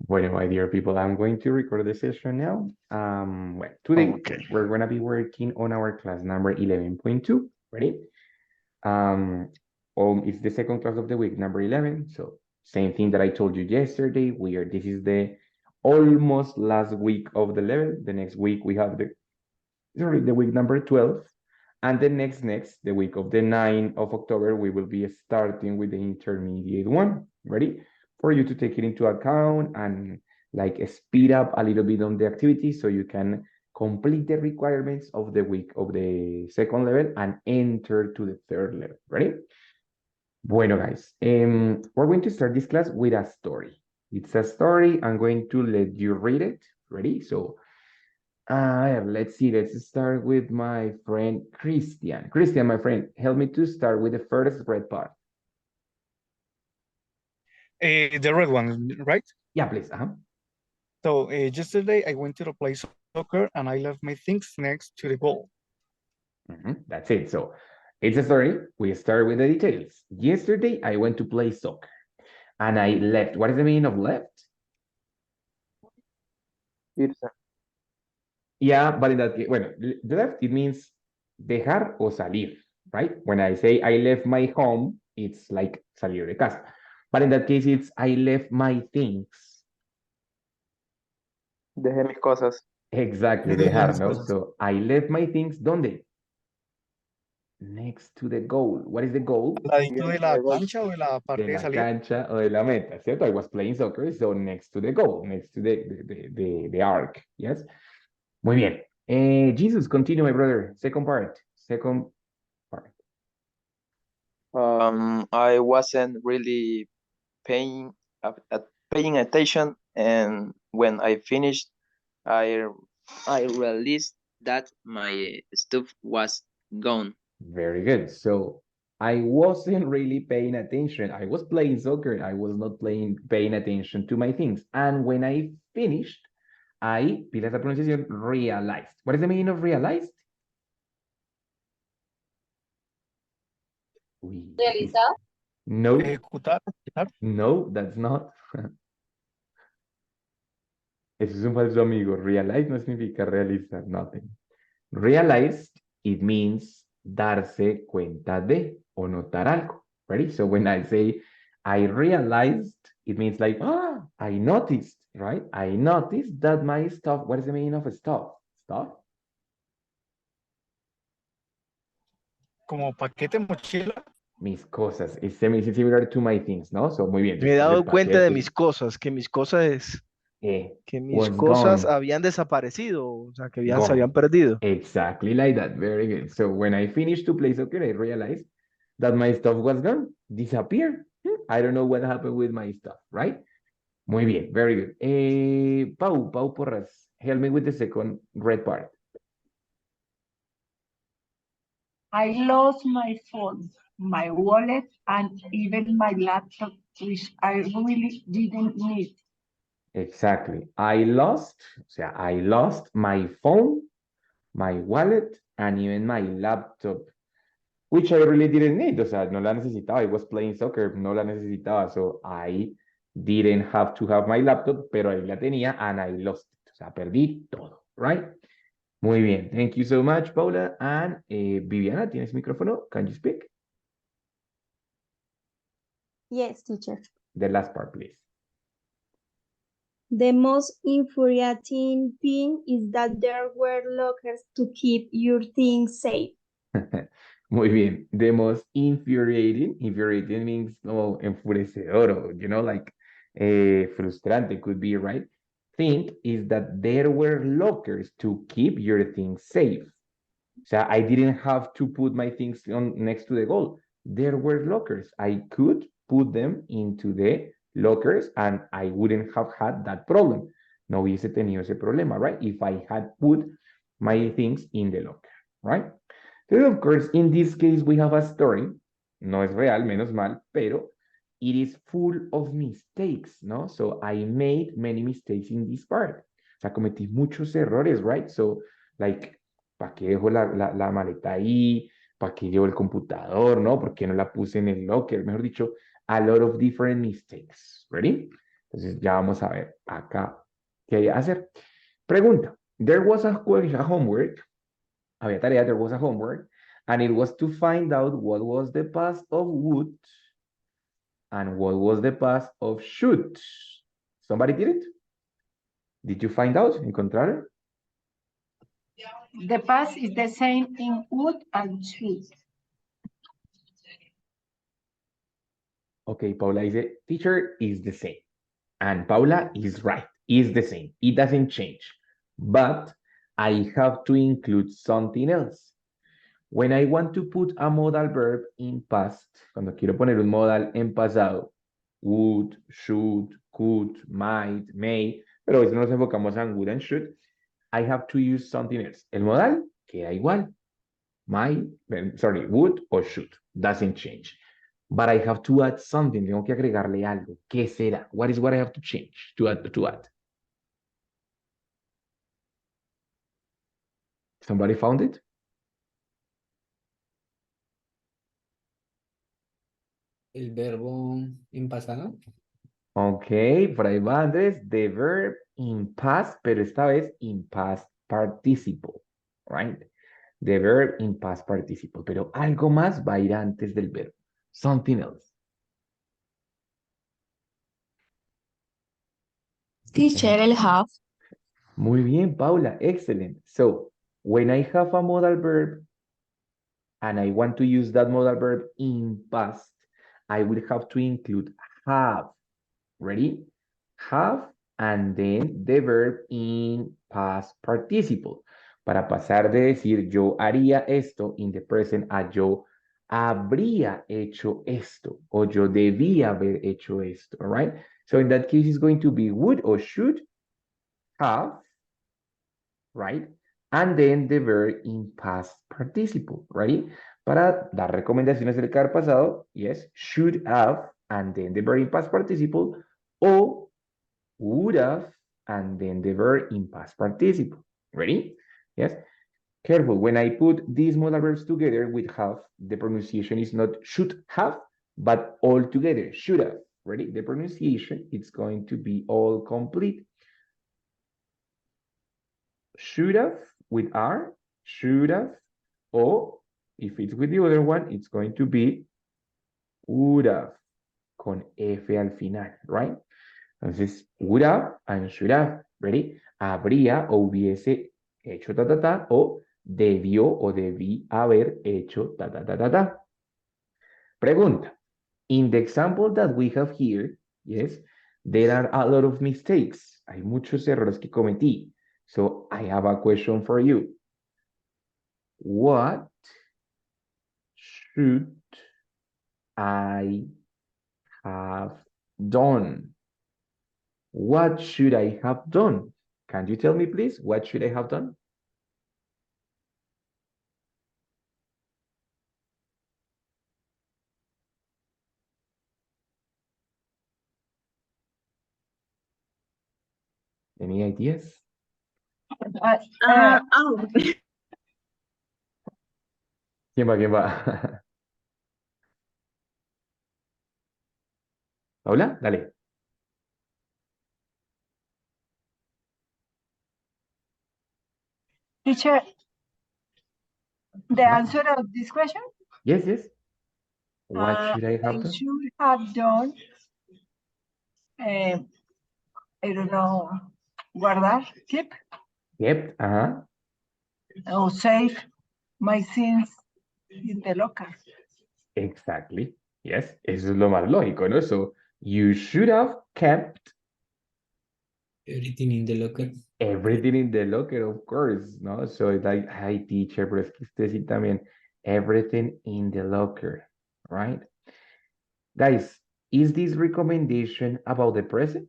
Bueno, my dear people, I'm going to record the session now. Well, today Okay. we're going to be working on our class number 11.2. Ready? Um, it's the second class of the week, number 11. So same thing that I told you yesterday. This is the almost last week of the level. The next week we have the week number 12. And the the week of the 9th of October, we will be starting with the intermediate one. Ready? For you to take it into account and like speed up a little bit on the activity so you can complete the requirements of the week of the second level and enter to the third level. Ready? Bueno, guys, we're going to start this class with a story. It's a story. I'm going to let you read it. Ready? So let's see. Let's start with my friend Christian. Christian, my friend, help me to start with the first red part. The red one, right? Yeah, please. So yesterday I went to the play soccer and I left my things next to the goal. That's it. So it's a story. We start with the details. Yesterday, I went to play soccer and I left. What is the meaning of left? Irse. Yeah, but in that case, bueno, left, it means dejar o salir, right? When I say I left my home, it's like salir de casa. But in that case, it's I left my things. Dejé mis cosas. Exactly, Yo dejé dejar, mis no? cosas. So I left my things, ¿dónde? Next to the goal. What is the goal? Al ladito de Siguiente la de gol. cancha o de la De parte de la salida. cancha o de la meta, ¿cierto? I was playing soccer, so next to the goal, next to the arc, yes? Muy bien. Jesus, continue, my brother. Second part. Second part. I wasn't really paying paying attention, and when I finished, I I realized that my stuff was gone. Very good. So I wasn't really paying attention. I was playing soccer. I was not paying attention to my things. And when I finished, I, pila esa pronunciación, realized. What is the meaning of realized? Realizado. No, Ejecutar, ejecutar. no, that's not. Eso es un falso amigo. Realize no significa realizar, nothing. Realized, it means darse cuenta de o notar algo. Ready? So when I say I realized, it means like, I noticed, right? I noticed that my stuff, what is the meaning of stuff? Stuff? Como paquete, mochila. Mis cosas. It's similar to my things, ¿no? So muy bien. Me he Entonces el dado cuenta de paquete mis cosas, que mis was cosas gone. habían desaparecido, o sea, que se Gone. habían perdido. Exactly like that. Very good. So when I finished to play soccer, I realized that my stuff was gone, disappeared. I don't know what happened with my stuff, right? Muy bien, very good. Pau Porras, help me with the second red part. I lost my phone, my wallet, and even my laptop, which I really didn't need. Exactly. O sea, I lost my phone, my wallet, and even my laptop, which I really didn't need. O sea, no la necesitaba. I was playing soccer, no la necesitaba. So I didn't have to have my laptop, pero ahí la tenía and I lost it. O sea, perdí todo, right? Muy bien. Thank you so much, Paula. And Viviana, ¿tienes micrófono? Can you speak? Yes, teacher. The last part, please. The most infuriating thing is that there were lockers to keep your things safe. Muy bien. The most infuriating means no enfurecedor, or, like frustrante could be, right? Thing is that there were lockers to keep your things safe. O sea, I didn't have to put my things on next to the goal. There were lockers. I could put them into the lockers and I wouldn't have had that problem. No hubiese tenido ese problema, right? If I had put my things in the locker, right? So of course, in this case, we have a story. No es real, menos mal, pero it is full of mistakes, no? So I made many mistakes in this part. O sea, cometí muchos errores, right? So, like, ¿para qué dejo la maleta ahí? ¿Para qué llevo el computador, no? ¿Por qué no la puse en el locker? Mejor dicho, a lot of different mistakes. Ready? Entonces ya vamos a ver acá qué hay que hacer. Pregunta. There was a homework. Había tarea, there was a homework. And it was to find out what was the past of would and what was the past of should. Somebody did it? Did you find out? ¿Encontraron? The past is the same in would and should. Okay, Paula dice, teacher is the same. And Paula is right, is the same. It doesn't change. But I have to include something else. When I want to put a modal verb in past, cuando quiero poner un modal en pasado, would, should, could, might, may, pero a veces nos enfocamos en would and should, I have to use something else. El modal queda igual. Might, sorry, would or should. Doesn't change. But I have to add something. Tengo que agregarle algo. ¿Qué será? What is what I have to change to add? Somebody found it? El verbo en pasado. Ok, por ahí va Andrés. The verb in past, pero esta vez in past participle. Right? The verb in past participle. Pero algo más va a ir antes del verbo. Something else. Teacher, el have. Muy bien, Paula. Excellent. So, when I have a modal verb and I want to use that modal verb in past, I will have to include have. Ready? Have and then the verb in past participle. Para pasar de decir yo haría esto in the present a yo habría hecho esto o yo debía haber hecho esto. All right? So in that case, it's going to be would or should have, right? And then the verb in past participle, right? Para dar recomendaciones del caer pasado, yes, should have, and then the verb in past participle, o would have, and then the verb in past participle. Ready? Yes. Careful, when I put these modal verbs together with have, the pronunciation is not should have, but all together, should have. Ready? The pronunciation is going to be all complete. Should have with R, should have, or if it's with the other one, it's going to be would have, con F al final, right? Entonces, would have and should have, ready? Habría o hubiese hecho ta ta ta, o debió o debí haber hecho ta ta ta ta ta. Pregunta. In the example that we have here, yes, there are a lot of mistakes. Hay muchos errores que cometí. So I have a question for you. What should I have done? What should I have done? Can you tell me, please? What should I have done? Any ideas? Oh. ¿Quién va? ¿Quién va? Paula, dale. Teacher, the answer of this question? Yes, yes. What should I have I done? should have done, I don't know, guardar, keep, Yep, or save my things in the locker. exactly. Yes, eso es lo más lógico, ¿no? So, you should have kept Everything in the locker. everything in the locker, of course, ¿no? So, it's like, hi, teacher, pero es que usted sí también, everything in the locker, right? Guys, is this recommendation about the present?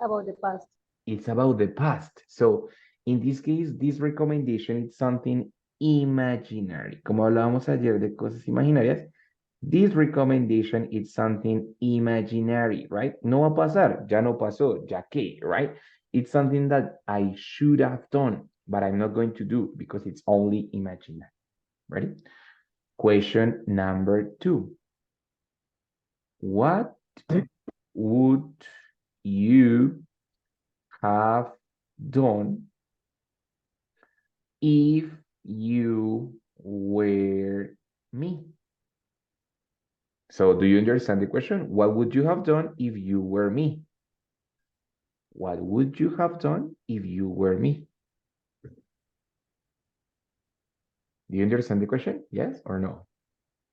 About the past. It's about the past. So, in this case, this recommendation is something imaginary. Como hablábamos ayer de cosas imaginarias, this recommendation is something imaginary, right? No va a pasar, ya no pasó, ya que, right? It's something that I should have done, but I'm not going to do because it's only imaginary. Ready? Question number 2. What would you have done if you were me? So do you understand the question? What would you have done if you were me? What would you have done if you were me? Do you understand the question? Yes or no?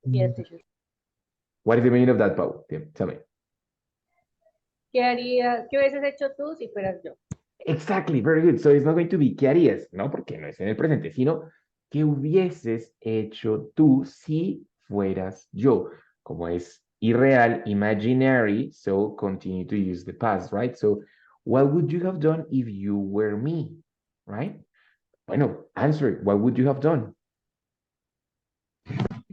Yes, teacher. What is the meaning of that, Pau? Tell me. ¿Qué hubieses hecho tú si fueras yo? Exactly, very good. So it's not going to be ¿qué harías? No, porque no es en el presente, sino ¿qué hubieses hecho tú si fueras yo? Como es irreal, imaginary, so continue to use the past, right? So what would you have done if you were me, right? Bueno, answer it. What would you have done?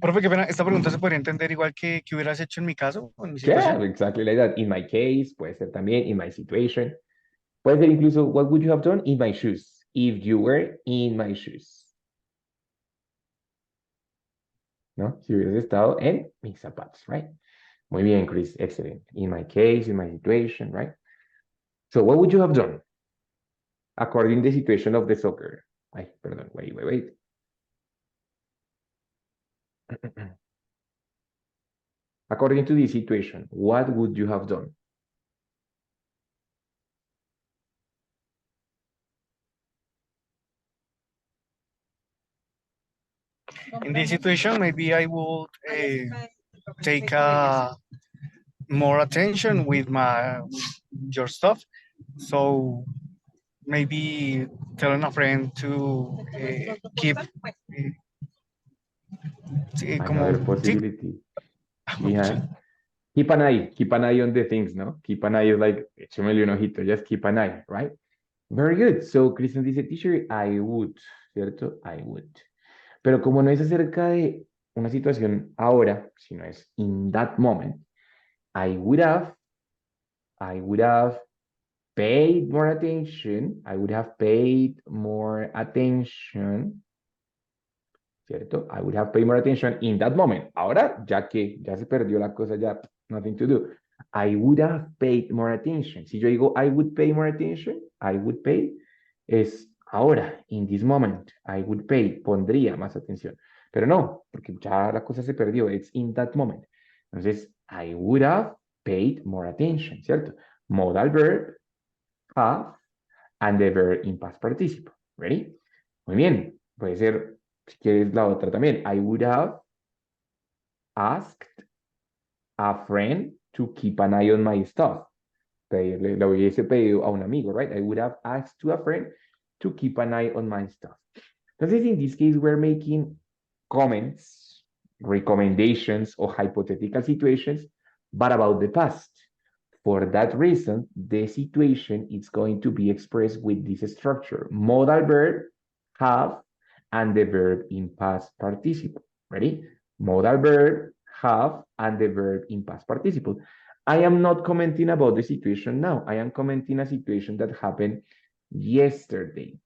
Profe, qué pena, esta pregunta se podría entender igual que hubieras hecho en mi caso o en mi Yeah, situación. exactly like that. In my case, puede ser también, in my situation. Puede ser incluso, what would you have done in my shoes? If you were in my shoes. ¿No? Si hubieras estado en mis zapatos, right? Muy bien, Chris, excellent. In my case, in my situation, right? So what would you have done? According to the situation of the soccer. Ay, perdón, wait. According to the situation, what would you have done? In this situation, maybe I would take more attention with your stuff. So maybe telling a friend to keep como Another sí, possibility. pucha. Yeah. Keep an eye on the things, no? Keep an eye is like, échemele un ojito, just keep an eye, right? Very good. So, Christian dice, teacher, I would, ¿cierto? I would. Pero como no es acerca de una situación ahora, sino es in that moment, I would have paid more attention. I would have paid more attention. ¿Cierto? I would have paid more attention in that moment. Ahora, ya que ya se perdió la cosa, ya nothing to do. I would have paid more attention. Si yo digo I would pay more attention, I would pay es ahora, in this moment. I would pay, pondría más atención. Pero no, porque ya la cosa se perdió. It's in that moment. Entonces, I would have paid more attention, ¿cierto? Modal verb, have, and the verb in past participle. Ready? Muy bien. Puede ser, si quieres, la otra también. I would have asked a friend to keep an eye on my stuff. Le hubiese pedido a un amigo, right? I would have asked to a friend to keep an eye on my stuff. Entonces, in this case, we're making comments, recommendations, or hypothetical situations, but about the past. For that reason, the situation is going to be expressed with this structure: modal verb, have, and the verb in past participle. Ready? Modal verb, have, and the verb in past participle. I am not commenting about the situation now. I am commenting a situation that happened yesterday.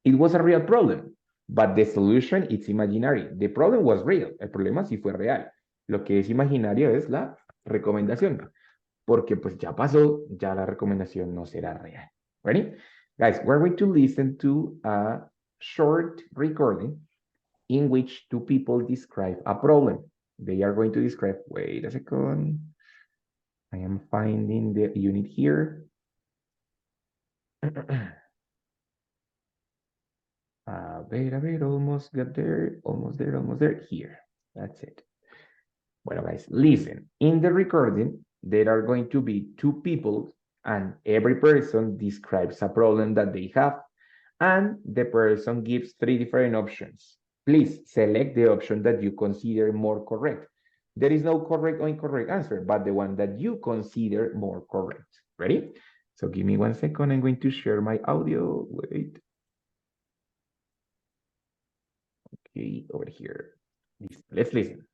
It was a real problem, but the solution is imaginary. The problem was real. El problema sí fue real. Lo que es imaginario es la recomendación. Porque pues ya pasó, ya la recomendación no será real. Ready? Guys, we're going to listen to a short recording in which two people describe a problem. They are going to describe, wait a second. I am finding the unit here. A ver, almost got there, almost there, here. That's it. Bueno, guys, listen. In the recording, there are going to be two people and every person describes a problem that they have and the person gives three different options. Please select the option that you consider more correct. There is no correct or incorrect answer, but the one that you consider more correct. Ready? So give me 1 second. I'm going to share my audio. Wait. Okay, over here. Let's listen.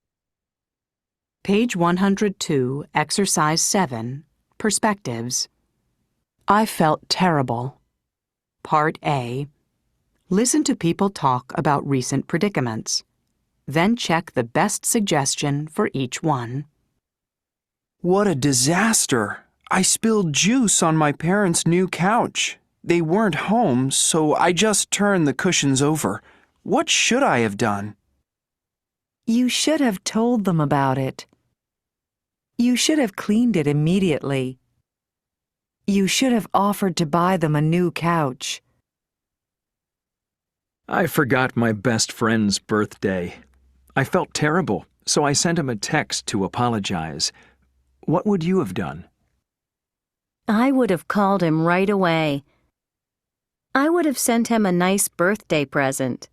Page 102, Exercise 7, Perspectives. I felt terrible. Part A. Listen to people talk about recent predicaments. Then check the best suggestion for each one. What a disaster! I spilled juice on my parents' new couch. They weren't home, so I just turned the cushions over. What should I have done? You should have told them about it. You should have cleaned it immediately. You should have offered to buy them a new couch. I forgot my best friend's birthday. I felt terrible, so I sent him a text to apologize. What would you have done? I would have called him right away. I would have sent him a nice birthday present.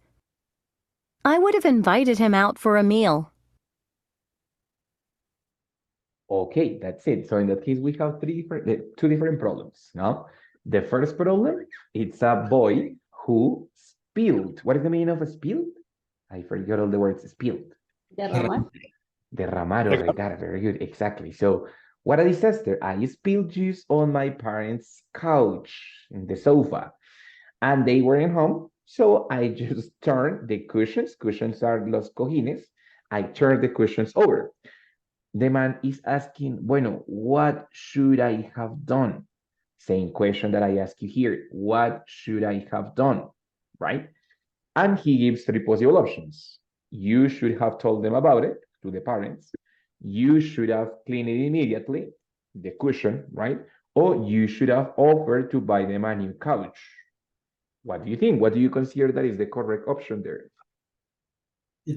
I would have invited him out for a meal. Okay, that's it. So in that case, we have two different problems. Now, the first problem, it's a boy who spilled. What is the meaning of a spilled? I forgot all the words. Spilled. Derramar. Derramar or regar. Very good. Exactly. So, what a disaster. I spilled juice on my parents' couch, in the sofa, and they weren't home. So I just turned the cushions. Cushions are los cojines. I turned the cushions over. The man is asking, bueno, what should I have done? Same question that I ask you here. What should I have done? Right? And he gives three possible options. You should have told them about it to the parents. You should have cleaned it immediately, the cushion, right? Or you should have offered to buy them a new couch. What do you think? What do you consider that is the correct option there?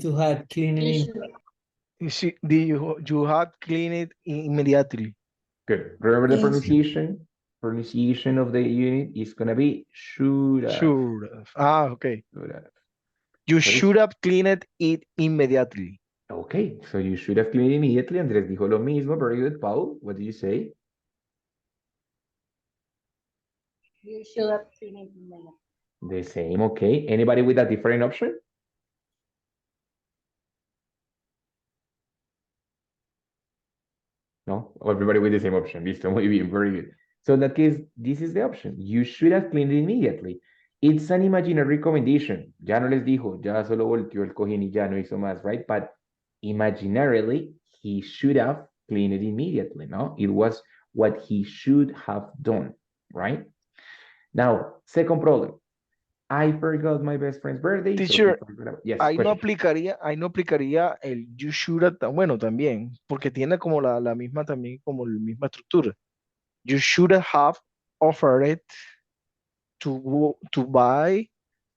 To have cleaning. You had cleaned it immediately. Good. Remember the Yes. pronunciation? Pronunciation of the unit is going to be should have. Should have. Okay. Should have. You So should have cleaned it immediately. Okay, so you should have cleaned immediately. Andrés dijo lo mismo. Very good. Paul, what do you say? You should have cleaned it immediately. The same, okay. Anybody with a different option? No? Everybody with the same option. Listo, muy bien, very good. So in that case, this is the option. You should have cleaned it immediately. It's an imaginary recommendation. Ya no les dijo, ya solo volteó el cojín y ya no hizo más, right? But imaginarily, he should have cleaned it immediately, no? It was what he should have done, right? Now, second problem. I forgot my best friend's birthday. Teacher, so yes, ahí no question. aplicaría el you should have, bueno, también, porque tiene como la misma también, como la misma estructura. You should have offered it to buy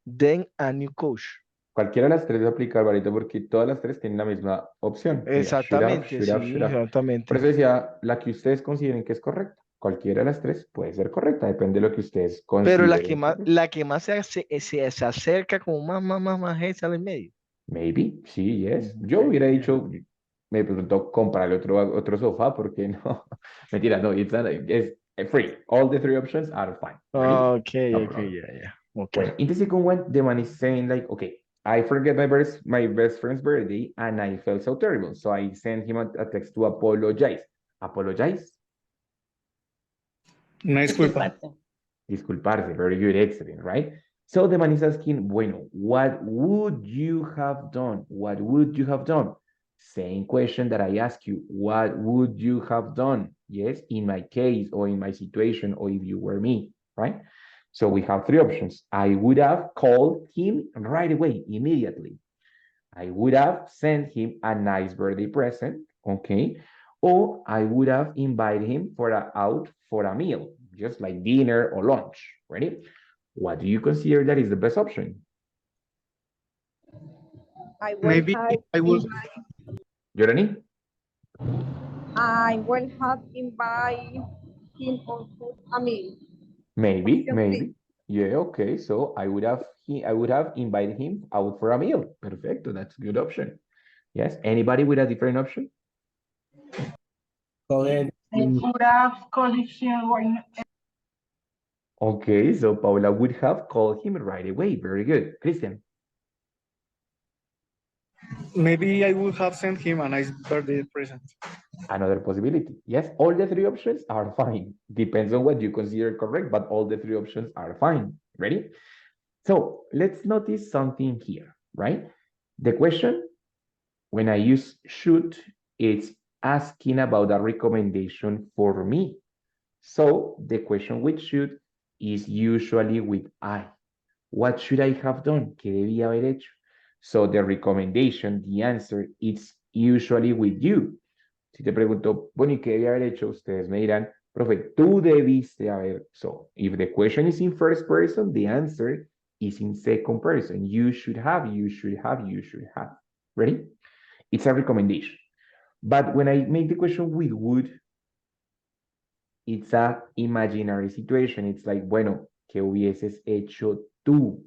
then a new couch. Cualquiera de las tres va a aplicar, Barito, porque todas las tres tienen la misma opción. Mira, Exactamente, should have, sí, should have. exactamente. Por eso decía, la que ustedes consideren que es correcta. Cualquiera de las tres puede ser correcta, depende de lo que ustedes consideren. Pero la que más se acerca como más esa en medio. Maybe, sí, yes. Yo hubiera dicho, me preguntó comprar otro sofá, porque no. Mentira, no, it's free. All the three options are fine. Right? Okay, No okay, problem. yeah. Okay. Well, in the second one, the man is saying like, okay, I forget my best friend's birthday and I felt so terrible. So I sent him a text to apologize. Apologize? Una disculpa. Disculparse. Very good, excellent, right? So the man is asking, bueno, what would you have done? What would you have done? Same question that I ask you. What would you have done? Yes, in my case or in my situation or if you were me, right? So we have three options. I would have called him right away, immediately. I would have sent him a nice birthday present, okay? Or I would have invited him out for a meal, just like dinner or lunch, ready? What do you consider that is the best option? Maybe I will. Jorani? I will have invite him on food a meal. Maybe. Yeah, okay. So I would have invited him out for a meal. Perfecto, that's a good option. Yes. Anybody with a different option? I would have called him right now. Okay, so Paula would have called him right away. Very good. Christian. Maybe I would have sent him a nice birthday present. Another possibility. Yes, all the three options are fine. Depends on what you consider correct, but all the three options are fine. Ready? So let's notice something here, right? The question, when I use should, it's asking about a recommendation for me. So the question with should is usually with I. What should I have done? ¿Qué debía haber hecho? So the recommendation, the answer, it's usually with you. Si te pregunto, bueno, ¿y qué debía haber hecho? Ustedes me dirán, profe, tú debiste haber. So if the question is in first person, the answer is in second person. You should have, you should have, you should have. Ready? It's a recommendation. But when I make the question with would, it's a imaginary situation. It's like, bueno, ¿qué hubieses hecho tú?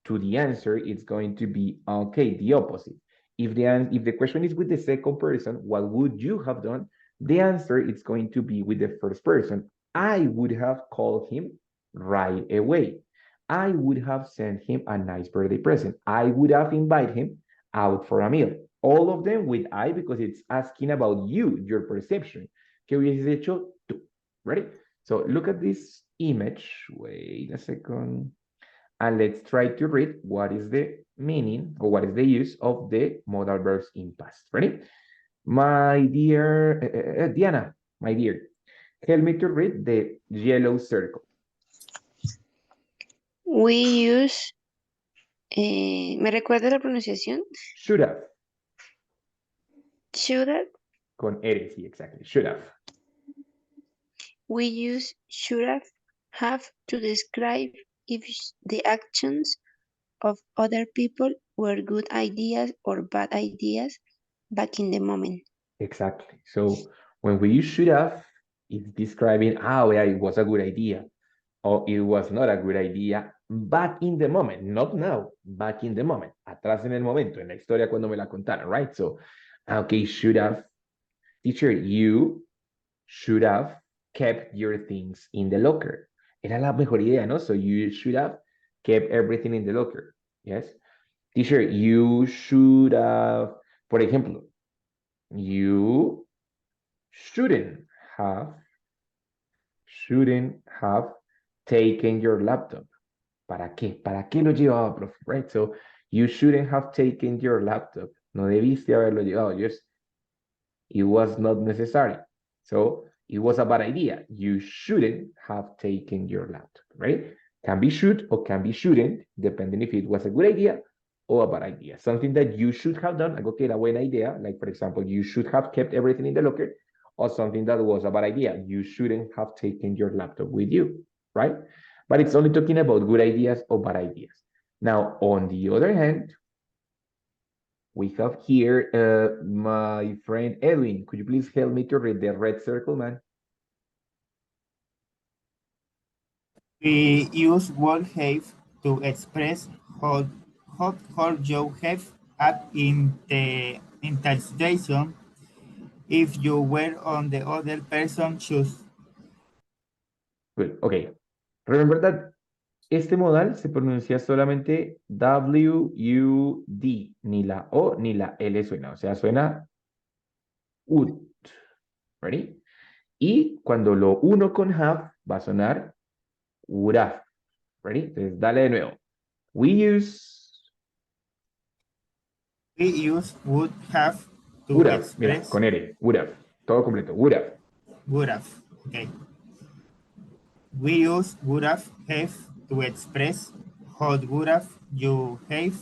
To the answer, it's going to be, okay, the opposite. If the question is with the second person, what would you have done? The answer is going to be with the first person. I would have called him right away. I would have sent him a nice birthday present. I would have invited him out for a meal. All of them with I because it's asking about you, your perception. ¿Qué hubieses hecho tú? Ready? So look at this image. Wait a second. And let's try to read what is the meaning or what is the use of the modal verbs in past. Ready? My dear Diana, my dear, help me to read the yellow circle. We use, ¿me recuerda la pronunciación? Should have. Should have. Con R, sí, exactly. Should have. We use should have to describe if the actions of other people were good ideas or bad ideas back in the moment. Exactly. So when we use should have, it's describing, oh, yeah, it was a good idea. Or it was not a good idea back in the moment, not now, back in the moment, atrás en el momento, en la historia cuando me la contaron, right? So, okay, should have, teacher, you should have kept your things in the locker. Era la mejor idea, ¿no? So you should have kept everything in the locker, yes? Teacher, you should have, por ejemplo, you shouldn't have taken your laptop. ¿Para qué? ¿Para qué lo llevaba, profe? Right? So, you shouldn't have taken your laptop. No debiste haberlo llevado. Just, it was not necessary. So, it was a bad idea. You shouldn't have taken your laptop, right? Can be should or can be shouldn't, depending if it was a good idea or a bad idea. Something that you should have done, algo que era buena idea, like for example, you should have kept everything in the locker, or something that was a bad idea. You shouldn't have taken your laptop with you, right? But it's only talking about good ideas or bad ideas. Now, on the other hand, we have here my friend Edwin. Could you please help me to read the red circle, man? We use would have to express how you have act in that situation if you were on the other person's shoes. Good, okay. Remember that este modal se pronuncia solamente W-U-D, ni la O ni la L suena, o sea, suena would, ready? Y cuando lo uno con have va a sonar would have, ready? Entonces, dale de nuevo. We use would have to would have, express. mira, con R, would have, todo completo, would have. Would have, okay. We use would have to express how would have you have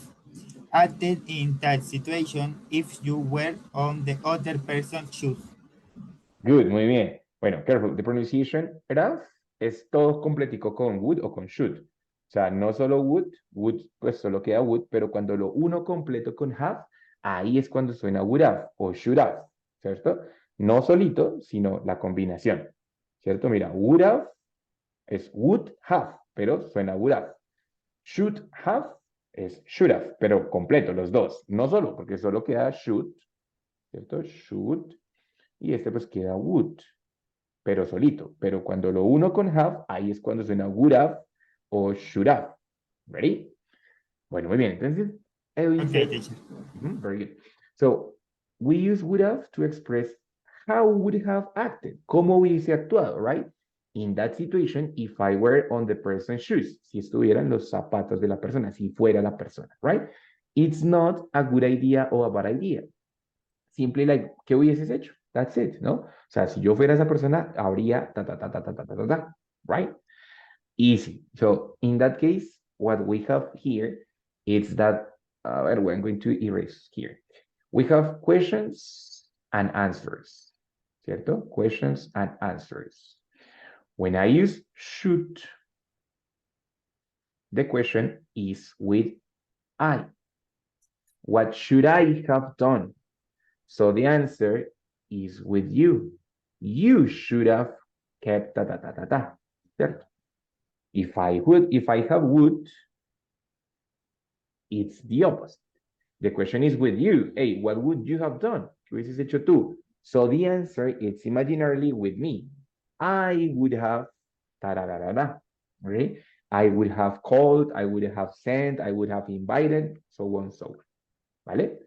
acted in that situation if you were on the other person's shoes. Good, muy bien. Bueno, careful, the pronunciation have es todo completico con would o con should. O sea, no solo would pues solo queda would, pero cuando lo uno completo con have, ahí es cuando suena would have o should have, ¿cierto? No solito, sino la combinación, ¿cierto? Mira, would have es would have, pero suena would have. Should have es should have, pero completo, los dos. No solo, porque solo queda should, ¿cierto? Should. Y este pues queda would, pero solito. Pero cuando lo uno con have, ahí es cuando suena would have o should have. Ready? Bueno, muy bien. Entonces, Edwin Okay, said, very good. So, we use would have to express how would have acted. ¿Cómo hubiese actuado, right? In that situation, if I were on the person's shoes. Si estuviera en los zapatos de la persona, si fuera la persona, right? It's not a good idea or a bad idea. simply like, ¿qué hubieses hecho? That's it, ¿no? O sea, si yo fuera esa persona, habría ta, ta, ta, ta, ta, ta, ta, ta, ta, right? Easy. So in that case, what we have here is that, we're going to erase here. We have questions and answers, ¿cierto? Questions and answers. When I use should, the question is with I. What should I have done? So the answer is with you. You should have kept ta ta ta ta ta. ¿Cierto? If I have would, it's the opposite. The question is with you. Hey, what would you have done? ¿Qué hubieses hecho tú? So the answer is imaginarily with me. I would have ta da da da da. Okay? I would have called, I would have sent, I would have invited, so on, so on. ¿Vale?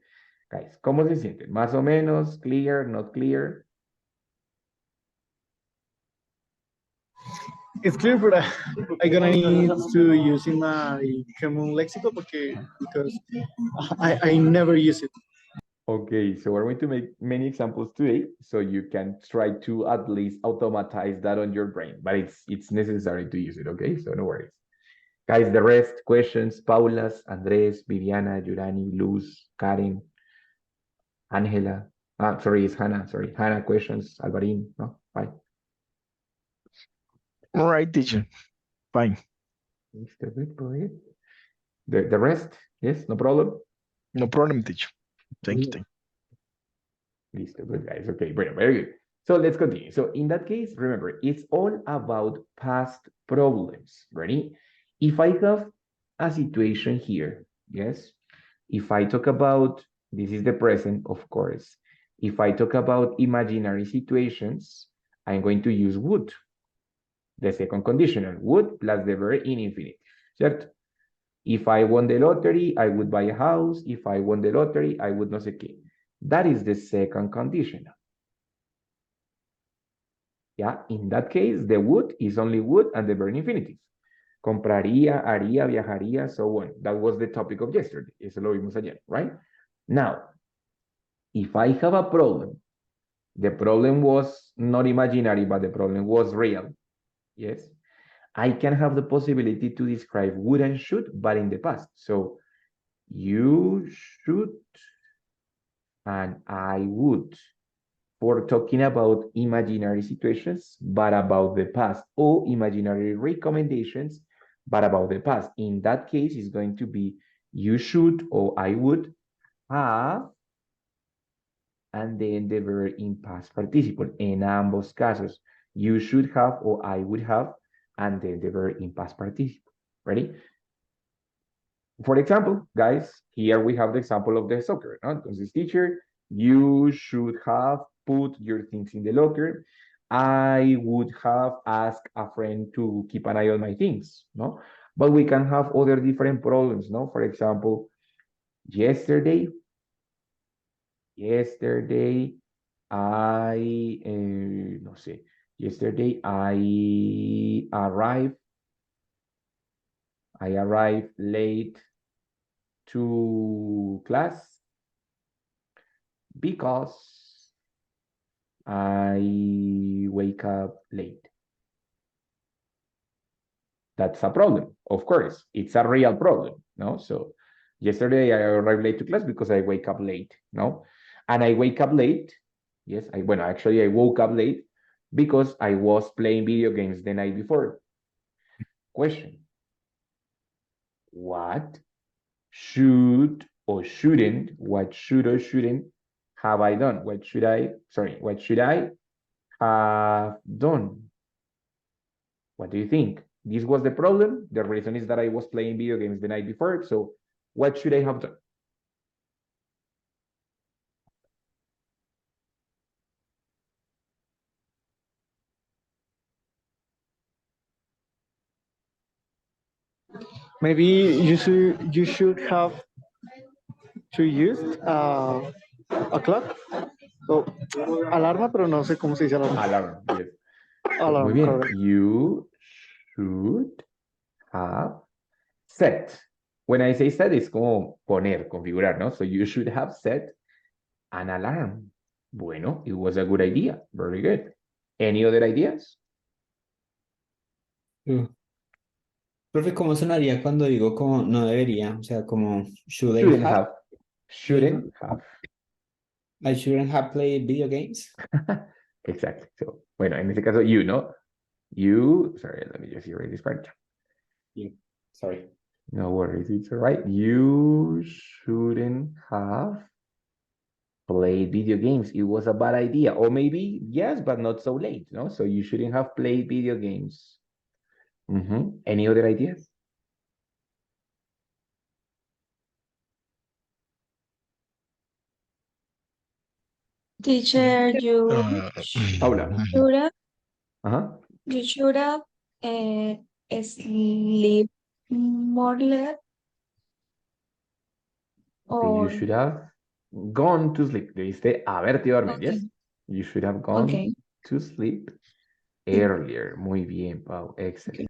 Guys, ¿cómo se sienten? ¿Más o menos? ¿Clear? ¿Not clear? It's clear, but I'm gonna need to use in my common lexical because I never use it. Okay, so we're going to make many examples today, so you can try to at least automatize that on your brain, but it's necessary to use it, okay? So no worries. Guys, the rest, questions, Paula's, Andres, Viviana, Yurani, Luz, Karen, Angela. Sorry, it's Hannah. Sorry, Hannah, questions, Alvarin, no? Fine. All right, teacher. Fine. The rest, yes, no problem? No problem, teacher. Thank you. Listo, good guys. Okay, very good. So let's continue. So in that case, remember, it's all about past problems. Ready? If I have a situation here, yes, if I talk about, this is the present, of course. If I talk about imaginary situations, I'm going to use would. The second conditional, would plus the verb in infinitive, ¿cierto? If I won the lottery, I would buy a house. If I won the lottery, I would no sé qué. That is the second conditional. Yeah, in that case, the would is only would and the verb infinitive. Compraría, haría, viajaría, so on. That was the topic of yesterday. Eso lo vimos ayer, right? Now, if I have a problem, the problem was not imaginary, but the problem was real. Yes. I can have the possibility to describe would and should, but in the past. So, you should and I would, for talking about imaginary situations, but about the past, or imaginary recommendations, but about the past. In that case, it's going to be you should or I would have, and then the verb in past participle. En ambos casos, you should have or I would have, and then the verb in past participle. Ready? For example, guys, here we have the example of the soccer. ¿No? Entonces, teacher, you should have put your things in the locker. I would have asked a friend to keep an eye on my things, no? But we can have other different problems, no? For example, yesterday, I, no sé, yesterday I arrived late to class because I wake up late. That's a problem, of course. It's a real problem, no? So yesterday I arrived late to class because I wake up late, no? And I wake up late, yes, I woke up late because I was playing video games the night before. Question. What should or shouldn't, what should or shouldn't have I done? What should I have done? What do you think? This was the problem. The reason is that I was playing video games the night before. So what should I have done? Maybe you should have to use a clock. So, alarma, pero no sé cómo se dice alarma. Alarm, yes. Alarm, Muy bien. correct. You should have set. When I say set, it's como poner, configurar, ¿no? So you should have set an alarm. Bueno, it was a good idea. Very good. Any other ideas? Profe, ¿cómo sonaría cuando digo como no debería? O sea, como Shouldn't have. Shouldn't Shouldn't have. I shouldn't have played video games. Exactly. So, bueno, en este caso, you, ¿no? You, sorry, let me just erase this part. You. Sorry. No worries, it's all right. You shouldn't have played video games. It was a bad idea. Or maybe, yes, but not so late, no? So you shouldn't have played video games. Any other ideas? Teacher, Paula. should have, Uh-huh. you should have sleep more late, Okay, you or should have gone to sleep. Debiste haberte dormido, yes? okay, You should have gone okay. to sleep Sí. earlier. Muy bien, Pau. Excellent.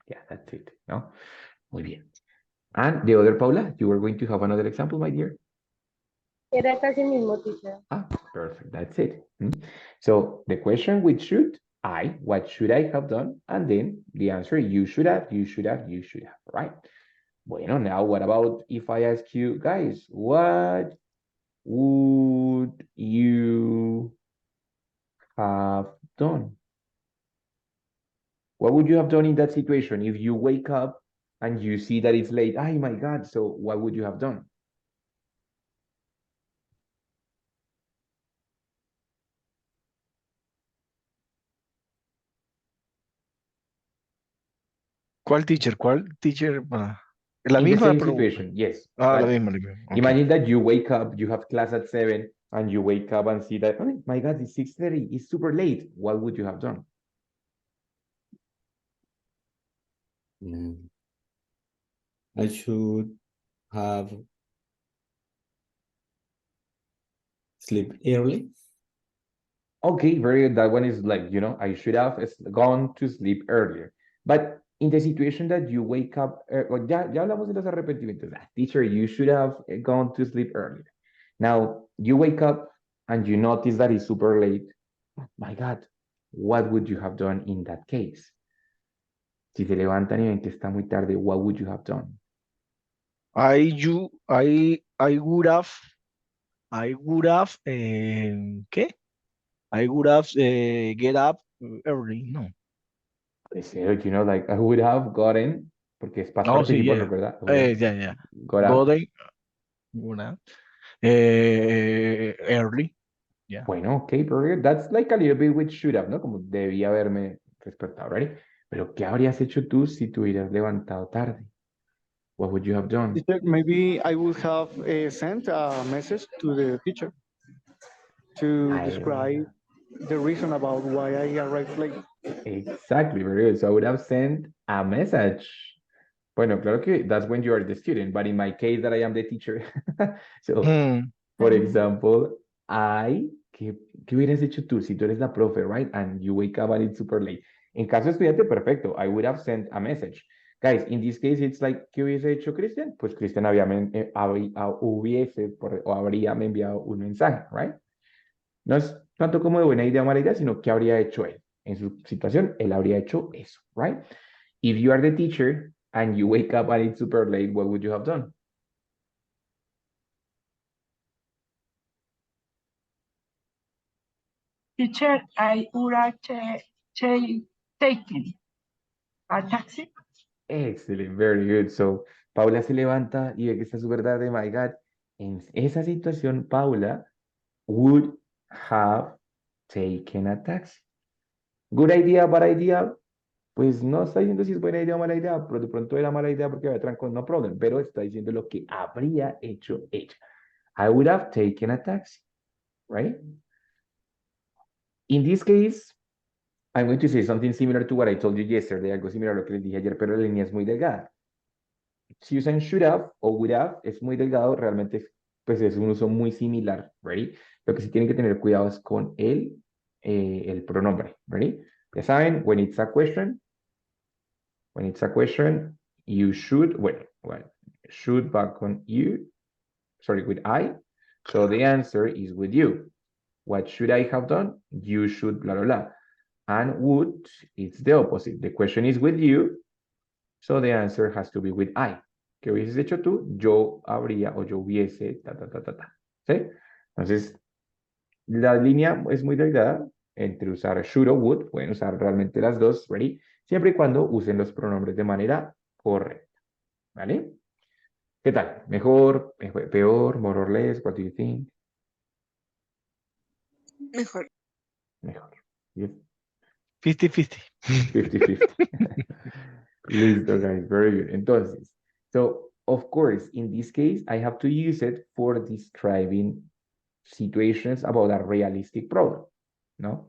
Yeah, that's it. No? Muy bien. And the other, Paula, you were going to have another example, my dear? Era casi el mismo, teacher. Ah, perfect. That's it. So the question which should, what should I have done? And then the answer, you should have, you should have, you should have, right? Bueno, now what about if I ask you, guys, what would you have done? What would you have done in that situation if you wake up and you see that it's late? Oh my God, so what would you have done? ¿Cuál teacher? ¿Cuál teacher? La In the misma same pregunta. situation, yes. Ah, la But misma, la misma. Ok. imagine that you wake up, you have class at 7, and you wake up and see that, oh my God, it's 6:30, it's super late. What would you have done? I should have sleep early. Okay, very good. That one is like, I should have gone to sleep earlier. But in the situation that you wake up, ya hablamos de los arrepentimientos. Teacher, you should have gone to sleep earlier. Now, you wake up and you notice that it's super late. My God, what would you have done in that case? Si se levantan y ven que está muy tarde, what would you have done? I would have, ¿qué? I would have get up early, no. Like I would have gotten, porque es past Oh, sí, participle, yeah. ¿verdad? Ya. Got up. Gotten, early, yeah. Bueno, ok, perfect. That's like a little bit with should have, ¿no? Como debía haberme despertado, right? Pero ¿qué habrías hecho tú si te hubieras levantado tarde? What would you have done? Teacher, maybe I would have sent a message to the teacher to describe the reason about why I arrived late. Exactly, very good. So I would have sent a message. Bueno, claro que that's when you are the student, but in my case that I am the teacher. So, for example, ¿qué hubieras hecho tú si tú eres la profe, right? And you wake up and it's super late. En caso de estudiante, perfecto. I would have sent a message. Guys, in this case, it's like, ¿qué hubiese hecho Cristian? Pues Cristian habría me enviado un mensaje, right? No es tanto como de buena idea o mala idea, sino qué habría hecho él. En su situación, él habría hecho eso, right? If you are the teacher and you wake up and it's super late, what would you have done? Teacher, I would have taken a taxi. Excellent, very good. So, Paula se levanta y ve que está súper tarde, my God. En esa situación, Paula would have taken a taxi. Good idea, bad idea. Pues no está diciendo si es buena idea o mala idea, pero de pronto era mala idea porque había trancón, no problem, pero está diciendo lo que habría hecho ella. I would have taken a taxi, right? In this case, I'm going to say something similar to what I told you yesterday, algo similar a lo que les dije ayer, pero la línea es muy delgada. Si usan should have o would have, es muy delgado, realmente pues es un uso muy similar, ¿ready? Lo que sí tienen que tener cuidado es con el pronombre, ¿ready? Ya saben, when it's a question, you should, well, should va con you, sorry, with I, So the answer is with you. What should I have done? You should, blah, blah, blah. And would, it's the opposite. The question is with you, so the answer has to be with I. ¿Qué hubieses hecho tú? Yo habría o yo hubiese, ta, ta, ta, ta, ta. ¿Sí? Entonces, la línea es muy delgada entre usar should o would. Pueden usar realmente las dos, ¿ready? Siempre y cuando usen los pronombres de manera correcta. ¿Vale? ¿Qué tal? ¿Mejor? ¿Peor? ¿More or less? What do you think? Mejor. Mejor. Yes. 50-50. 50-50. Listo, guys. Very good. Entonces, so of course, in this case, I have to use it for describing situations about a realistic problem, no?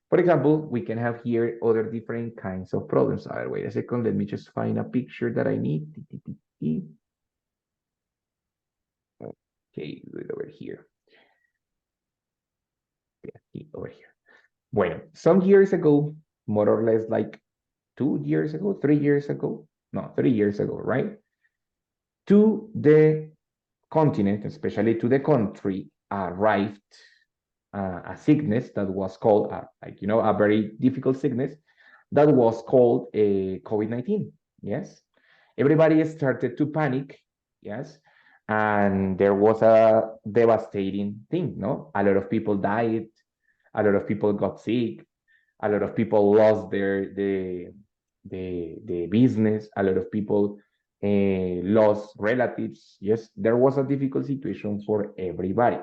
For example, we can have here other different kinds of problems. Wait a second. Let me just find a picture that I need. Okay, do it over here. Yeah, over here. Bueno, some years ago, more or less like 2 years ago, 3 years ago, no, 3 years ago, right? To the continent, especially to the country, arrived a sickness that was called, like, you know, a very difficult sickness that was called COVID-19. Yes. Everybody started to panic. Yes. And there was a devastating thing, no? A lot of people died. A lot of people got sick. A lot of people lost the business. A lot of people lost relatives. Yes, there was a difficult situation for everybody.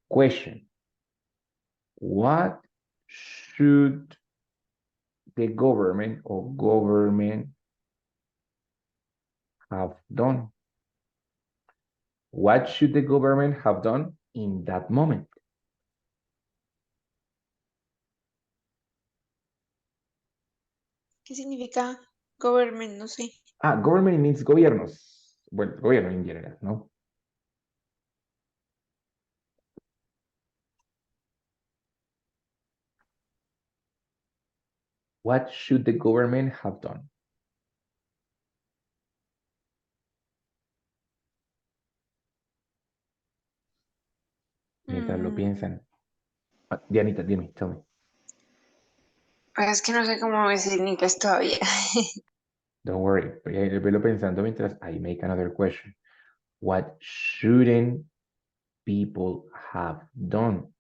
Question: what should the government or government have done? What should the government have done in that moment? ¿Qué significa government? No sé. Government means gobiernos. Bueno, gobierno en general, ¿no? What should the government have done? Mientras lo piensan. Dianita, dime, tell me. Es que no sé cómo decir ni inglés todavía. Don't worry. Velo pensando mientras I make another question. What shouldn't people have done?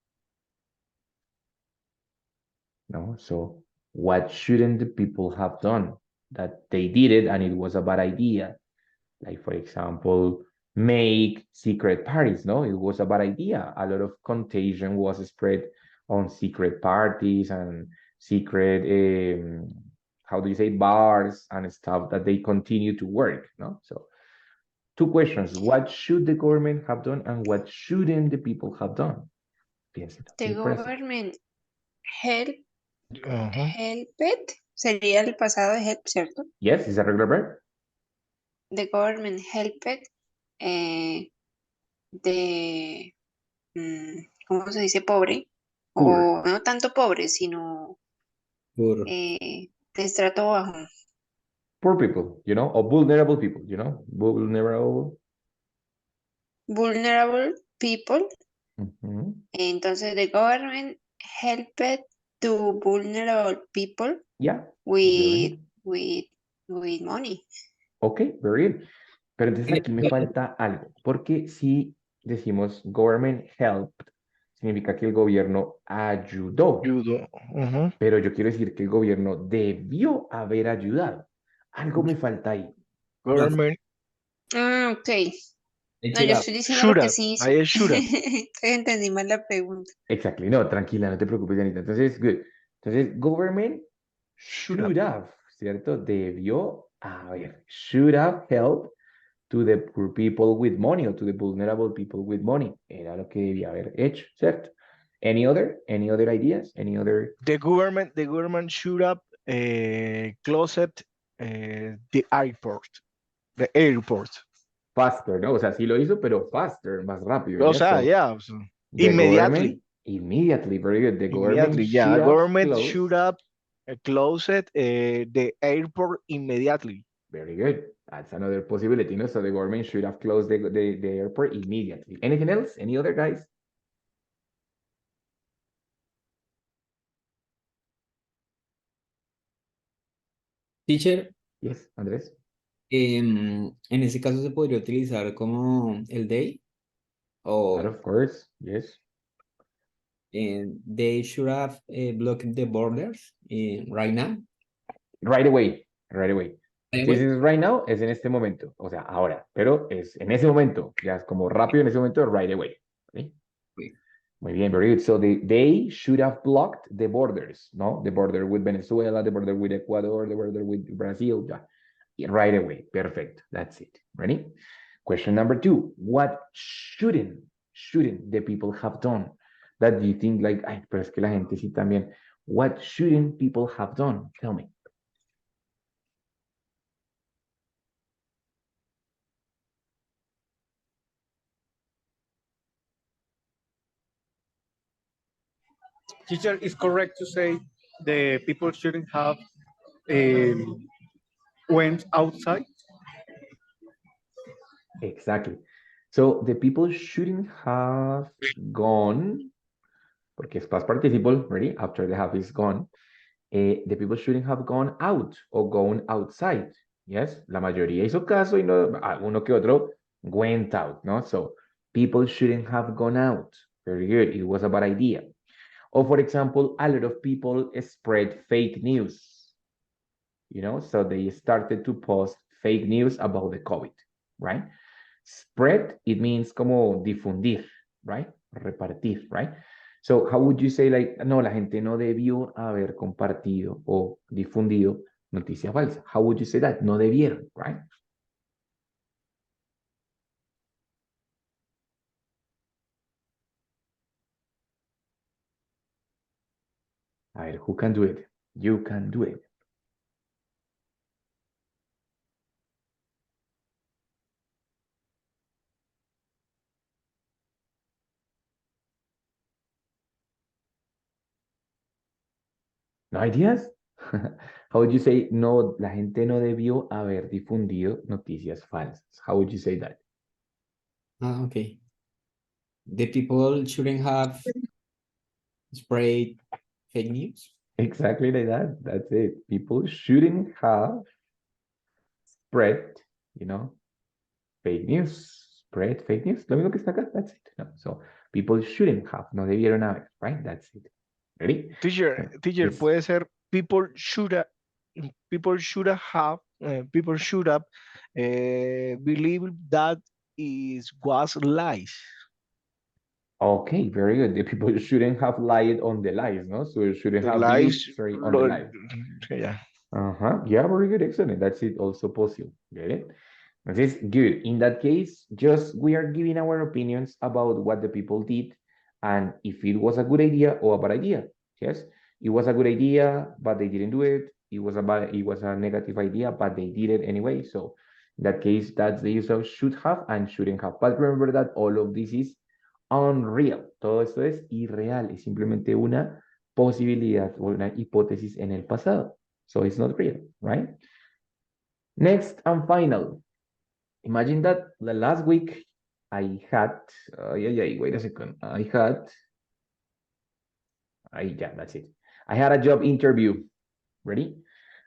No, so what shouldn't the people have done? That they did it and it was a bad idea. Like, for example, make secret parties. No, it was a bad idea. A lot of contagion was spread on secret parties and secret, how do you say, bars and stuff that they continue to work. No, so two questions. What should the government have done and what shouldn't the people have done? Piénselo. The Present. government helped sería el pasado de help, ¿cierto? Yes, is a regular verb. The government helped de, ¿cómo se dice? Pobre. Poor. O no tanto pobre, sino de estrato bajo. Poor people, you know, or vulnerable people, you know, vulnerable. Vulnerable people. Entonces, the government helped to vulnerable people Yeah. with money. Ok, very good. Pero entonces aquí me falta algo, porque si decimos government helped, significa que el gobierno ayudó. Pero yo quiero decir que el gobierno debió haber ayudado. Algo me falta ahí. Government. Ok. No, yo estoy diciendo lo que sí hizo. Entonces entendí mal la pregunta. Exactly. No, tranquila, no te preocupes, Janita. Entonces, good. Entonces, government should have, ¿cierto? Debió haber. Should have helped to the poor people with money or to the vulnerable people with money. Era lo que debía haber hecho, ¿cierto? Any other ideas? Any other? The government should have closed the airport. The airport. Faster, ¿no? O sea, sí lo hizo, pero faster, más rápido. O sea, yeah. Immediately. Immediately, very good. The government should have government closed. should have closed the airport immediately. Very good. That's another possibility, no? So the government should have closed the airport immediately. Anything else? Any other guys? Teacher, Yes, Andrés. en ese caso se podría utilizar como el they But o of course, yes. they should have blocked the borders right now. Right away, right away. Right This away. is right now, es en este momento, o sea, ahora, pero es en ese momento, ya es como rápido en ese momento, right away. ¿Sí? Muy bien, very good. So they should have blocked the borders, no? The border with Venezuela, the border with Ecuador, the border with Brazil, ya. Right away, perfect, that's it. Ready? Question number 2, what shouldn't the people have done? That you think like, ay, pero es que la gente sí también. What shouldn't people have done? Tell me. Teacher, it's correct to say the people shouldn't have went outside. Exactly. So the people shouldn't have gone, porque es past participle, ready? After the have is gone. The people shouldn't have gone out or gone outside. Yes, la mayoría hizo caso y no, uno que otro went out, no? So people shouldn't have gone out. Very good. It was a bad idea. Or for example, a lot of people spread fake news. You know, so they started to post fake news about the COVID, right? Spread, it means como difundir, right? Repartir, right? So how would you say like, no, la gente no debió haber compartido o difundido noticia falsa? How would you say that? No debieron, right? A ver, who can do it? You can do it. No ideas? How would you say, no, la gente no debió haber difundido noticias falsas? How would you say that? Okay. The people shouldn't have spread fake news. Exactly like that. That's it. People shouldn't have spread, you know, fake news. Spread fake news. Lo mismo que está acá. That's it. No? So people shouldn't have. No debieron haber. Right? That's it. Ready? Teacher, Yes. puede ser people should have believe that is was lies. Okay, very good. The people shouldn't have lied on the lies, no? So it shouldn't The have lies, believed, sorry, on the lies. yeah. Yeah, very good. Excellent. That's it. Also possible. Get it? That is good. In that case, just we are giving our opinions about what the people did and if it was a good idea or a bad idea. Yes, it was a good idea, but they didn't do it. It was a negative idea, but they did it anyway. So in that case, that's the use of should have and shouldn't have. But remember that all of this is unreal. Todo esto es irreal. Es simplemente una posibilidad o una hipótesis en el pasado. So it's not real, right? Next and final. Imagine that the last week I had, wait a second. Yeah, that's it. I had a job interview. Ready?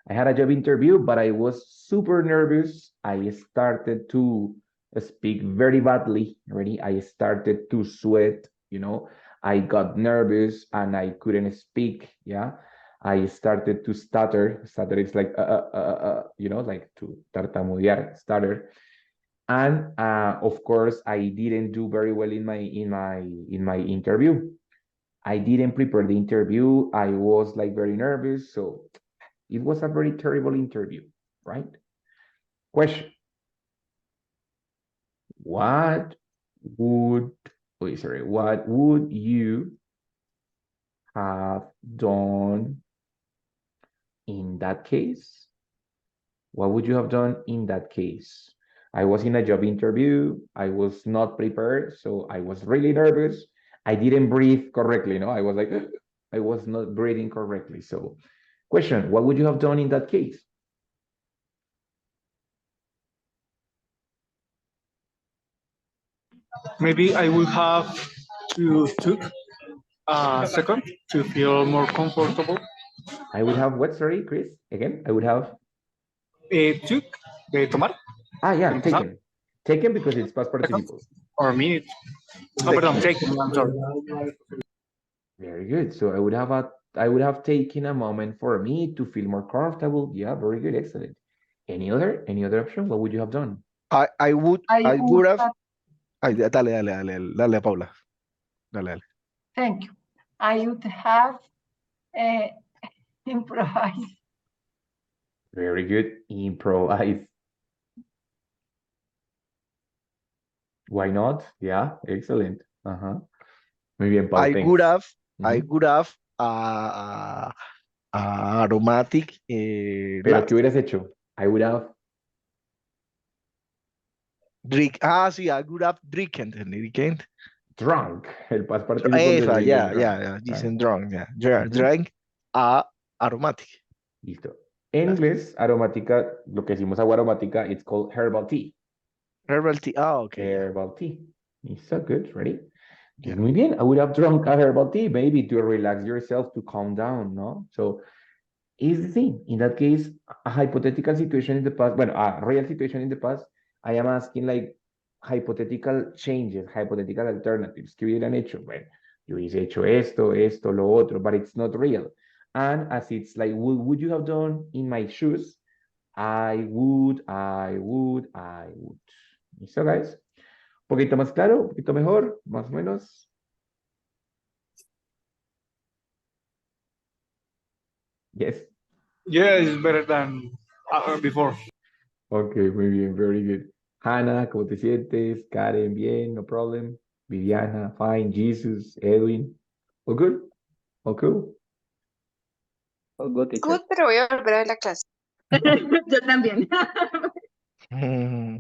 I had a job interview, but I was super nervous. I started to speak very badly. Ready? I started to sweat, you know. I got nervous and I couldn't speak. Yeah. I started to stutter. Stutter is like, you know, like to tartamudear, stutter. And of course, I didn't do very well in my interview. I didn't prepare the interview. I was like very nervous. So it was a very terrible interview, right? Question. What would you have done in that case? What would you have done in that case? I was in a job interview. I was not prepared, so I was really nervous. I didn't breathe correctly, no? I was like, I was not breathing correctly. So question, what would you have done in that case? maybe I will have to took a second to feel more comfortable. I would have what? Sorry, Chris. Again, I would have. Took de tomar. Ah, yeah, Empezar. taken. Taken because it's past Second participle. or minute. Oh, pardon, taken. I'm sorry. Very good. So I would have taken a moment for me to feel more comfortable. Yeah, very good, excellent. Any other option? What would you have done? I would have. have, Ay, dale, Paula. Dale. thank you. I would have improvised. Very good. Improvise. Why not? Yeah, excellent. Muy bien, Paul, I thanks. would have aromatic. Pero ¿qué hubieras hecho? I would have. Drink. Sí, I would have drinking. Drunk. El past participle de Esa, drink is drunk. yeah. Dicen drunk, yeah. Drink aromatic. Listo. En inglés, aromática, lo que decimos agua aromática, it's called herbal tea. Herbal tea. Okay. Herbal tea. So good, ready? Yeah. Muy bien. I would have drunk a herbal tea, maybe to relax yourself, to calm down, no? So, is the thing. In that case, a hypothetical situation in the past, bueno, a real situation in the past, I am asking like hypothetical changes, hypothetical alternatives. ¿Qué hubieran hecho? Bueno, yo hubiese hecho esto, esto, lo otro, but it's not real. And as it's like, would you have done in my shoes? I would. ¿Listo, guys? Un poquito más claro, un poquito mejor, más o menos. Yes. Yeah, it's better than before. Ok, muy bien, very good. Hannah, ¿cómo te sientes? Karen, bien, no problem. Viviana, fine. Jesus, Edwin, all good? All cool? All good, teacher. Good, pero voy a volver a ver la clase. Yo también.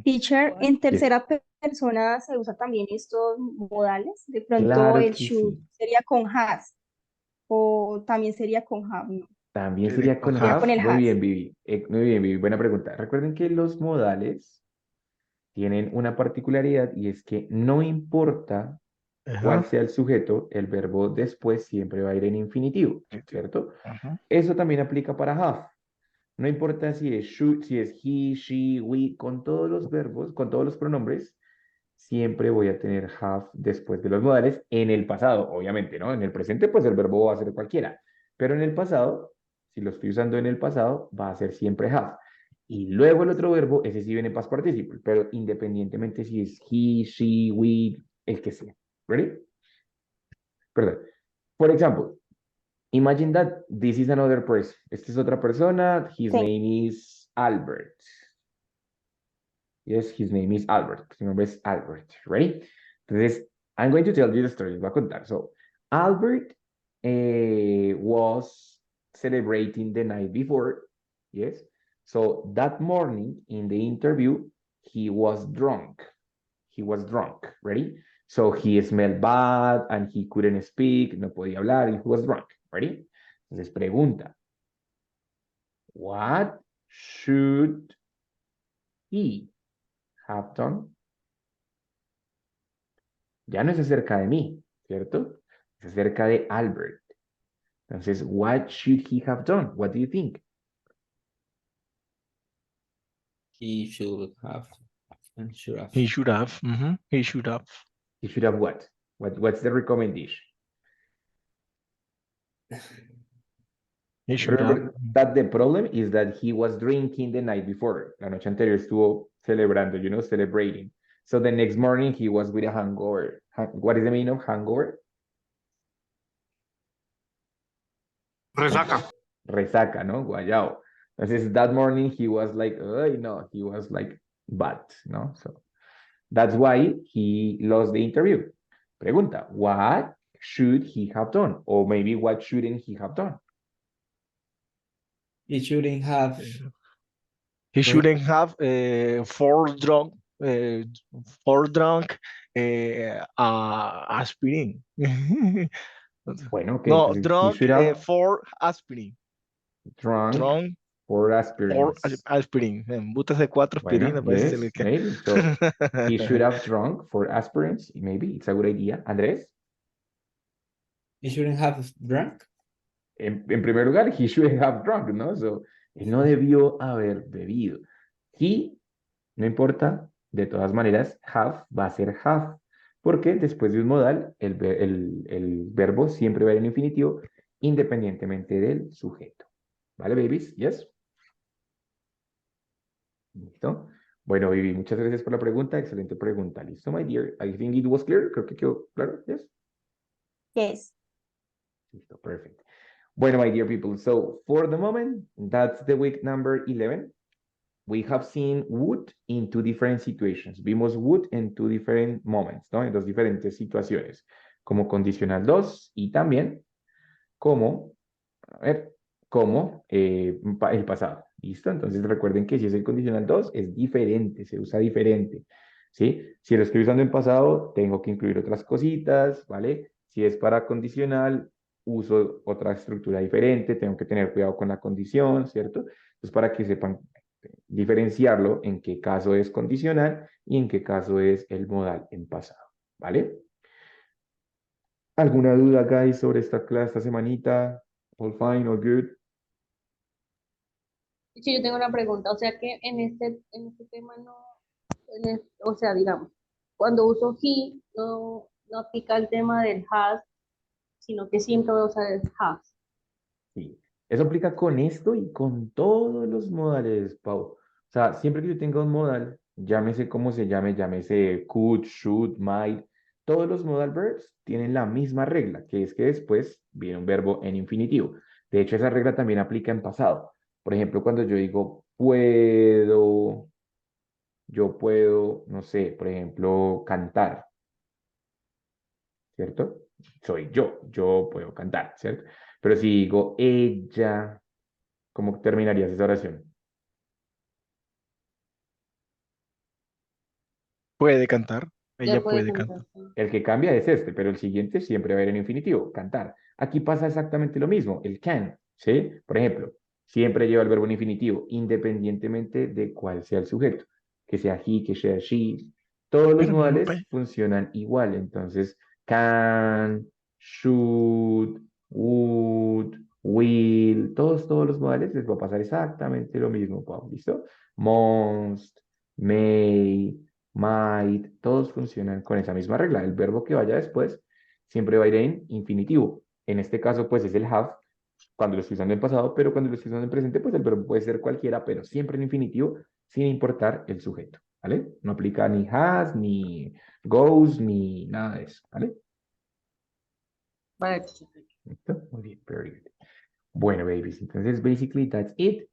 Teacher, en tercera persona se usa también estos modales. De pronto Claro el que should sí. sería con has o también sería con have, ¿no? También sería con Sería con have. el Muy has. bien, Vivi. Muy bien, Vivi. Buena pregunta. Recuerden que los modales tienen una particularidad y es que no importa cuál sea el sujeto, el verbo después siempre va a ir en infinitivo, ¿cierto? Eso también aplica para have. No importa si es should, si es he, she, we, con todos los verbos, con todos los pronombres, siempre voy a tener have después de los modales en el pasado, obviamente, ¿no? En el presente, pues el verbo va a ser cualquiera, pero en el pasado, si lo estoy usando en el pasado, va a ser siempre have. Y luego el otro verbo, ese sí viene past participle, pero independientemente si es he, she, we, el que sea. ¿Ready? Perdón. For example, imagine that this is another person. Esta es otra persona. His name is Albert. Yes, his name is Albert. Su nombre es Albert. Ready? Entonces, I'm going to tell you the story. Les voy a contar. So, Albert was celebrating the night before. Yes. So, that morning in the interview, he was drunk. He was drunk. Ready? So, he smelled bad and he couldn't speak. No podía hablar. He was drunk. Ready? Entonces, pregunta. What should he have done? Ya no es acerca de mí, ¿cierto? Es acerca de Albert. Entonces, what should he have done? What do you think? He should have. Should have. He should have. He should have. He should have what? What's the recommendation? He should Remember have. that the problem is that he was drinking the night before. La noche anterior estuvo celebrando, celebrating. So the next morning he was with a hangover. What is the meaning of hangover? Resaca. Resaca, ¿no? Guayao. Entonces, that morning he was like, oh, no, he was like bad, ¿no? So that's why he lost the interview. Pregunta, what should he have done? Or maybe what shouldn't he have done? He shouldn't have. He shouldn't have four drunk aspirin. Bueno, okay, No, entonces he drunk should have four aspirin. drunk For Or aspirins. aspirin. Botas de 4 Bueno, aspirina, parece yes, que. maybe. So he should have drunk for aspirins. Maybe it's a good idea. Andrés, He shouldn't have drunk. en primer lugar, he shouldn't have drunk, ¿no? So, él no debió haber bebido. He, no importa, de todas maneras, have va a ser have, porque después de un modal, el verbo siempre va a ir en infinitivo, independientemente del sujeto. ¿Vale, babies? Yes. ¿Listo? Bueno, Vivi, muchas gracias por la pregunta. Excelente pregunta. ¿Listo, my dear? I think it was clear. Creo que quedó claro. Yes. Yes. Listo, perfect. Bueno, my dear people, so for the moment, that's the week number 11. We have seen would in two different situations. Vimos would en two different moments, ¿no? En dos diferentes situaciones, como condicional 2 y también como, a ver, como el pasado. ¿Listo? Entonces recuerden que si es el condicional 2 es diferente, se usa diferente. ¿Sí? Si lo estoy usando en pasado, tengo que incluir otras cositas, ¿vale? Si es para condicional, uso otra estructura diferente, tengo que tener cuidado con la condición, ¿cierto? Entonces, para que sepan diferenciarlo en qué caso es condicional y en qué caso es el modal en pasado, ¿vale? ¿Alguna duda, guys, sobre esta clase, esta semanita? All fine, all good. Sí, yo tengo una pregunta, o sea que en este tema no, o sea, digamos, cuando uso he, no aplica el tema del has, sino que siempre voy a usar el has. Sí, eso aplica con esto y con todos los modales, Pau. O sea, siempre que yo tenga un modal, llámese como se llame, llámese could, should, might, todos los modal verbs tienen la misma regla, que es que después viene un verbo en infinitivo. De hecho, esa regla también aplica en pasado. Por ejemplo, cuando yo digo puedo, yo puedo, no sé, por ejemplo, cantar, ¿cierto? Soy yo puedo cantar, ¿cierto? Pero si digo ella, ¿cómo terminarías esa oración? Puede cantar. Ya Ella puede puede cantar. cantar. El que cambia es este, pero el siguiente siempre va a ir en infinitivo, cantar. Aquí pasa exactamente lo mismo, el can, ¿sí? Por ejemplo, siempre lleva el verbo en infinitivo, independientemente de cuál sea el sujeto, que sea he, que sea she. Todos los Pero mi modales papá. funcionan igual, entonces can, should, would, will, todos los modales les va a pasar exactamente lo mismo, Pau, ¿listo? Must, may, might, todos funcionan con esa misma regla. El verbo que vaya después siempre va a ir en infinitivo. En este caso, pues es el have cuando lo estoy usando en pasado, pero cuando lo estoy usando en presente, pues el verbo puede ser cualquiera, pero siempre en infinitivo, sin importar el sujeto, ¿vale? No aplica ni has, ni goes, ni nada de eso, ¿vale? Vale. ¿Listo? Muy bien, very good. Bueno, babies, entonces, basically, that's it.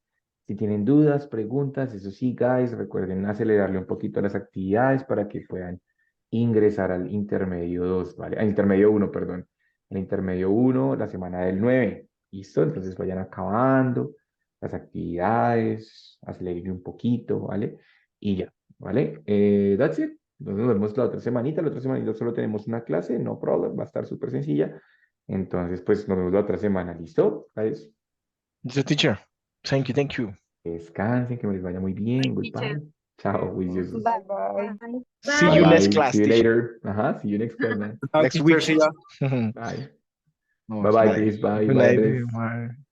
Si tienen dudas, preguntas, eso sí, guys, recuerden acelerarle un poquito las actividades para que puedan ingresar al intermedio 2, ¿vale? Al intermedio 1, perdón. El intermedio 1, la semana del 9. ¿Listo? Entonces vayan acabando las actividades, aceleren un poquito, ¿vale? Y ya, ¿vale? That's it. Entonces nos vemos la otra semanita solo tenemos una clase, no problem, va a estar súper sencilla. Entonces, pues nos vemos la otra semana, ¿listo? Guys? Mr. Teacher. Thank you, thank you. Descansen, que me les vaya muy bien. Goodbye. Chao, with Jesus. Bye bye. See Bye you next bye. class, See you teacher. later. See you next class, man. Next week. Bye. No, Bye bye, bye. Chris. Bye. Good Bye, night. Andres. Bye.